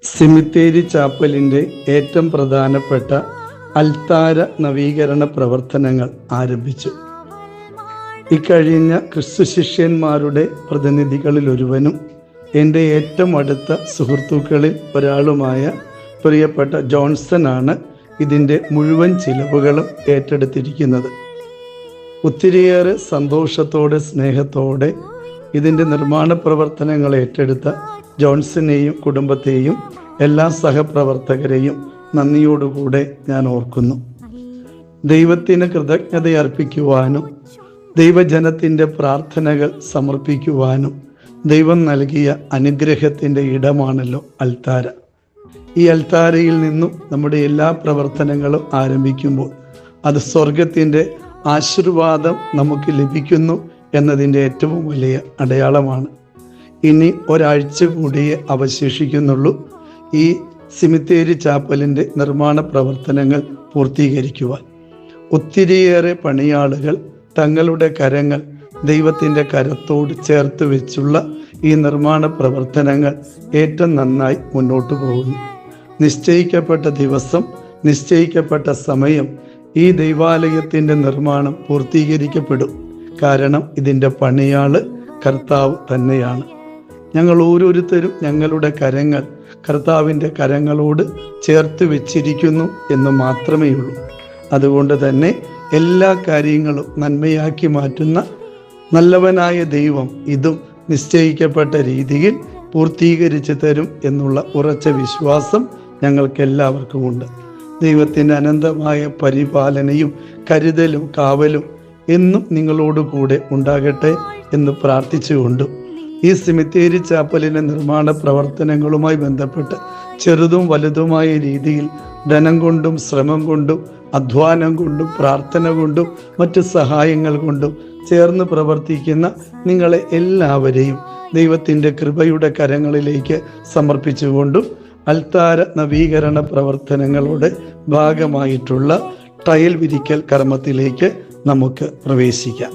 സിമിത്തേരി ചാപ്പലിൻ്റെ ഏറ്റവും പ്രധാനപ്പെട്ട അൽത്താര നവീകരണ പ്രവർത്തനങ്ങൾ ആരംഭിച്ചു. ഇക്കഴിഞ്ഞ ക്രിസ്തു ശിഷ്യന്മാരുടെ പ്രതിനിധികളിൽ ഒരുവനും എൻ്റെ ഏറ്റവും അടുത്ത സുഹൃത്തുക്കളിൽ ഒരാളുമായ പ്രിയപ്പെട്ട ജോൺസനാണ് ഇതിൻ്റെ മുഴുവൻ ചിലവുകളും ഏറ്റെടുത്തിരിക്കുന്നത്. ഒത്തിരിയേറെ സന്തോഷത്തോടെ സ്നേഹത്തോടെ ഇതിൻ്റെ നിർമ്മാണ പ്രവർത്തനങ്ങൾ ഏറ്റെടുത്ത ജോൺസനെയും കുടുംബത്തെയും എല്ലാ സഹപ്രവർത്തകരെയും നന്ദിയോടുകൂടെ ഞാൻ ഓർക്കുന്നു. ദൈവത്തിന് കൃതജ്ഞതയർപ്പിക്കുവാനും ദൈവജനത്തിൻ്റെ പ്രാർത്ഥനകൾ സമർപ്പിക്കുവാനും ദൈവം നൽകിയ അനുഗ്രഹത്തിൻ്റെ ഇടമാണല്ലോ അൽത്താര. ഈ അൽത്താരയിൽ നിന്നും നമ്മുടെ എല്ലാ പ്രവർത്തനങ്ങളും ആരംഭിക്കുമ്പോൾ അത് സ്വർഗത്തിൻ്റെ ആശീർവാദം നമുക്ക് ലഭിക്കുന്നു എന്നതിൻ്റെ ഏറ്റവും വലിയ അടയാളമാണ്. ഇനി ഒരാഴ്ച കൂടിയേ അവശേഷിക്കുന്നുള്ളൂ ഈ സിമിത്തേരി ചാപ്പലിൻ്റെ നിർമ്മാണ പ്രവർത്തനങ്ങൾ പൂർത്തീകരിക്കുവാൻ. ഒത്തിരിയേറെ പണിയാളുകൾ തങ്ങളുടെ കരങ്ങൾ ദൈവത്തിൻ്റെ കരത്തോട് ചേർത്ത് വെച്ചുള്ള ഈ നിർമ്മാണ പ്രവർത്തനങ്ങൾ ഏറ്റവും നന്നായി മുന്നോട്ട് പോകുന്നു. നിശ്ചയിക്കപ്പെട്ട ദിവസം, നിശ്ചയിക്കപ്പെട്ട സമയം ഈ ദൈവാലയത്തിൻ്റെ നിർമ്മാണം പൂർത്തീകരിക്കപ്പെടും. കാരണം ഇതിൻ്റെ പണിയാള് കർത്താവ് തന്നെയാണ്. ഞങ്ങൾ ഓരോരുത്തരും ഞങ്ങളുടെ കരങ്ങൾ കർത്താവിൻ്റെ കരങ്ങളോട് ചേർത്ത് വെച്ചിരിക്കുന്നു എന്ന് മാത്രമേ ഉള്ളൂ. അതുകൊണ്ട് തന്നെ എല്ലാ കാര്യങ്ങളും നന്മയാക്കി മാറ്റുന്ന നല്ലവനായ ദൈവം ഇതും നിശ്ചയിക്കപ്പെട്ട രീതിയിൽ പൂർത്തീകരിച്ച് തരും എന്നുള്ള ഉറച്ച വിശ്വാസം ഞങ്ങൾക്കെല്ലാവർക്കും ഉണ്ട്. ദൈവത്തിൻ്റെ അനന്തമായ പരിപാലനയും കരുതലും കാവലും എന്നും നിങ്ങളോട് കൂടെ ഉണ്ടാകട്ടെ എന്ന് പ്രാർത്ഥിച്ചുകൊണ്ട് ഈ സിമിത്തേരി ചാപ്പലിൻ്റെ നിർമ്മാണ പ്രവർത്തനങ്ങളുമായി ബന്ധപ്പെട്ട് ചെറുതും വലുതുമായ രീതിയിൽ ധനം കൊണ്ടും ശ്രമം കൊണ്ടും അധ്വാനം കൊണ്ടും പ്രാർത്ഥന കൊണ്ടും മറ്റ് സഹായങ്ങൾ കൊണ്ടും ചേർന്ന് പ്രവർത്തിക്കുന്ന നിങ്ങളെ എല്ലാവരെയും ദൈവത്തിൻ്റെ കൃപയുടെ കരങ്ങളിലേക്ക് സമർപ്പിച്ചുകൊണ്ടും അൽത്താര നവീകരണ പ്രവർത്തനങ്ങളുടെ ഭാഗമായിട്ടുള്ള ടൈൽ വിരിക്കൽ കർമ്മത്തിലേക്ക് നമുക്ക് പ്രവേശിക്കാം.